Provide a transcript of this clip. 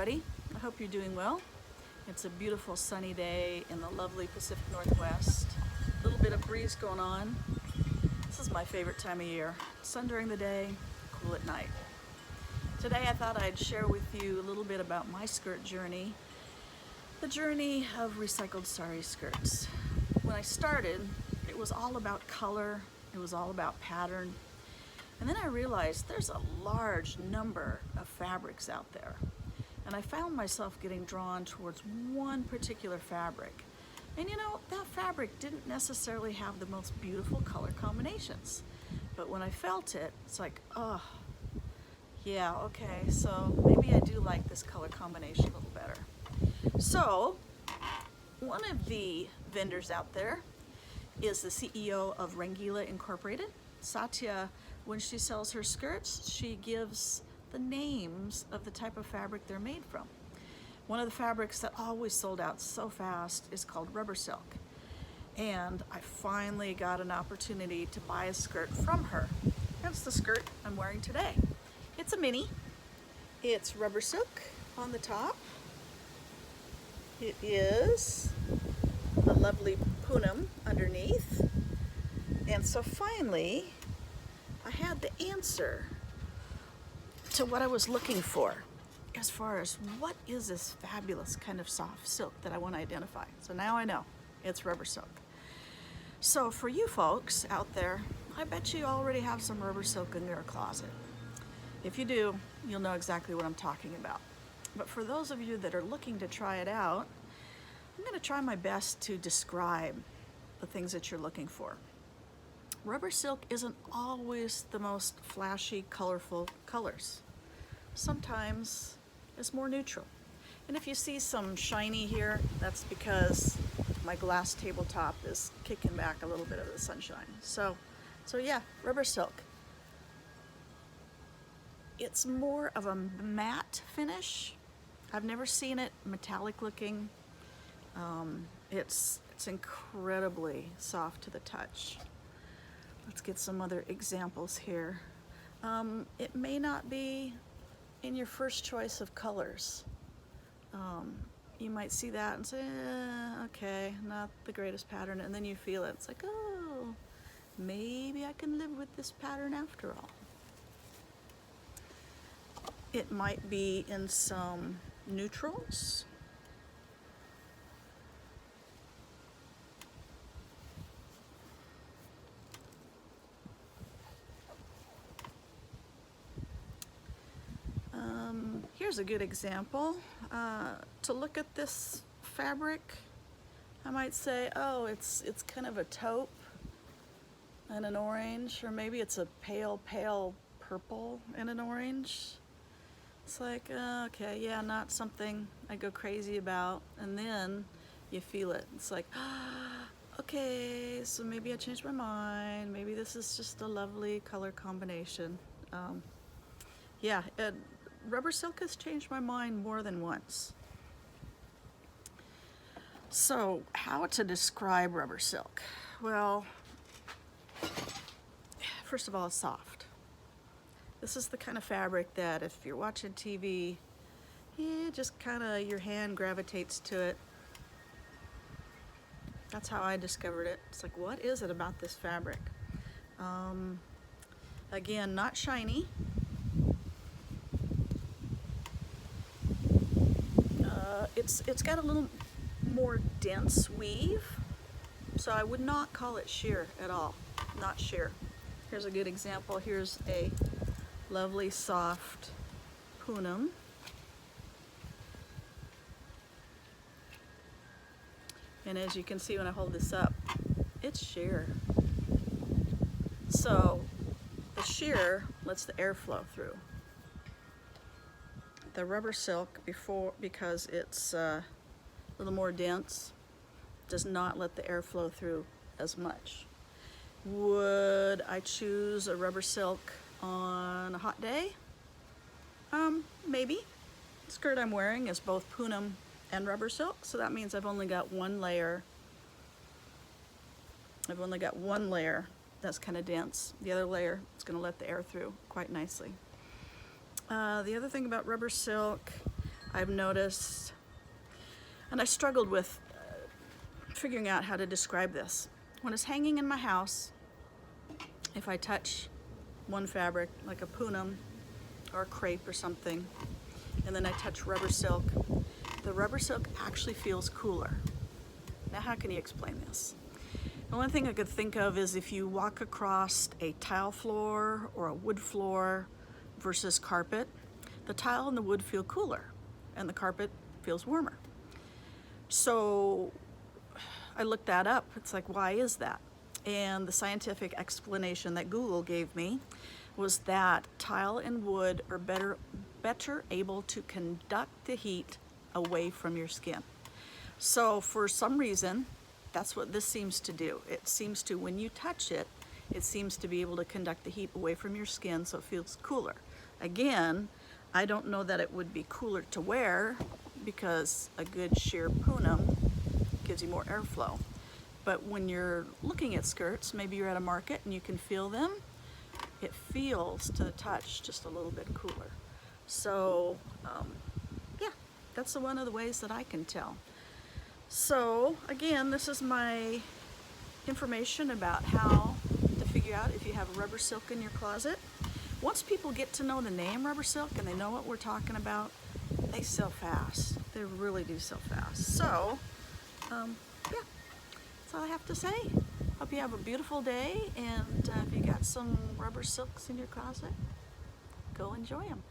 everybody. I hope you're doing well. It's a beautiful sunny day in the lovely Pacific Northwest. A little bit of breeze going on. This is my favorite time of year. Sun during the day, cool at night. Today I thought I'd share with you a little bit about my skirt journey, the journey of recycled sari skirts. When I started, it was all about color, it was all about pattern. And then I realized there's a large number of fabrics out there. And I found myself getting drawn towards one particular fabric. And you know, that fabric didn't necessarily have the most beautiful color combinations. But when I felt it, it's like, oh, yeah, okay, so maybe I do like this color combination a little better. So, one of the vendors out there is the CEO of Rangila Incorporated. Satya, when she sells her skirts, she gives the names of the type of fabric they're made from. One of the fabrics that always sold out so fast is called rubber silk. And I finally got an opportunity to buy a skirt from her. That's the skirt I'm wearing today. It's a mini. It's rubber silk on the top. It is a lovely Poonam underneath. And so finally, I had the answer to what I was looking for as far as what is this fabulous kind of soft silk that I want to identify. So now I know it's rubber silk. So for you folks out there, I bet you already have some rubber silk in your closet. If you do, you'll know exactly what I'm talking about. But for those of you that are looking to try it out, I'm going to try my best to describe the things that you're looking for. Rubber silk isn't always the most flashy, colorful colors. Sometimes it's more neutral. And if you see some shiny here, that's because my glass tabletop is kicking back a little bit of the sunshine. So yeah, rubber silk. It's more of a matte finish. I've never seen it metallic looking. It's incredibly soft to the touch. Let's get some other examples here. It may not be in your first choice of colors. You might see that and say, okay, not the greatest pattern, and then you feel it. It's like, oh, maybe I can live with this pattern after all. It might be in some neutrals. Here's a good example. To look at this fabric, I might say, oh, it's kind of a taupe and an orange, or maybe it's a pale purple and an orange. It's like, okay, yeah, not something I go crazy about. And then you feel it. It's like, okay, so maybe I changed my mind. Maybe this is just a lovely color combination. Yeah, rubber silk has changed my mind more than once. So, how to describe rubber silk? Well, first of all, it's soft. This is the kind of fabric that if you're watching TV, just kind of your hand gravitates to it. That's how I discovered it. It's like, what is it about this fabric? Again, not shiny. It's got a little more dense weave, so I would not call it sheer at all. Not sheer. Here's a good example. Here's a lovely soft Poonam. And as you can see when I hold this up, it's sheer. So the sheer lets the air flow through. The rubber silk, because it's a little more dense, does not let the air flow through as much. Would I choose a rubber silk on a hot day? Maybe. The skirt I'm wearing is both Poonam and rubber silk, so that means I've only got one layer. That's kind of dense. The other layer is going to let the air through quite nicely. The other thing about rubber silk, I've noticed, and I struggled with figuring out how to describe this. When it's hanging in my house, if I touch one fabric, like a punum or a crepe or something, and then I touch rubber silk, the rubber silk actually feels cooler. Now, how can you explain this? The only thing I could think of is if you walk across a tile floor or a wood floor versus carpet, the tile and the wood feel cooler and the carpet feels warmer. So I looked that up. It's like, why is that? And the scientific explanation that Google gave me was that tile and wood are better able to conduct the heat away from your skin. So for some reason, that's what this seems to do. It seems to, when you touch it, it seems to be able to conduct the heat away from your skin, so it feels cooler. Again, I don't know that it would be cooler to wear because a good sheer punum gives you more airflow. But when you're looking at skirts, maybe you're at a market and you can feel them, it feels to the touch just a little bit cooler. So yeah, that's one of the ways that I can tell. So again, this is my information about how to figure out if you have rubber silk in your closet. Once people get to know the name rubber silk and they know what we're talking about, they sell fast. They really do sell fast. So yeah, that's all I have to say. Hope you have a beautiful day, and if you got some rubber silks in your closet, go enjoy them.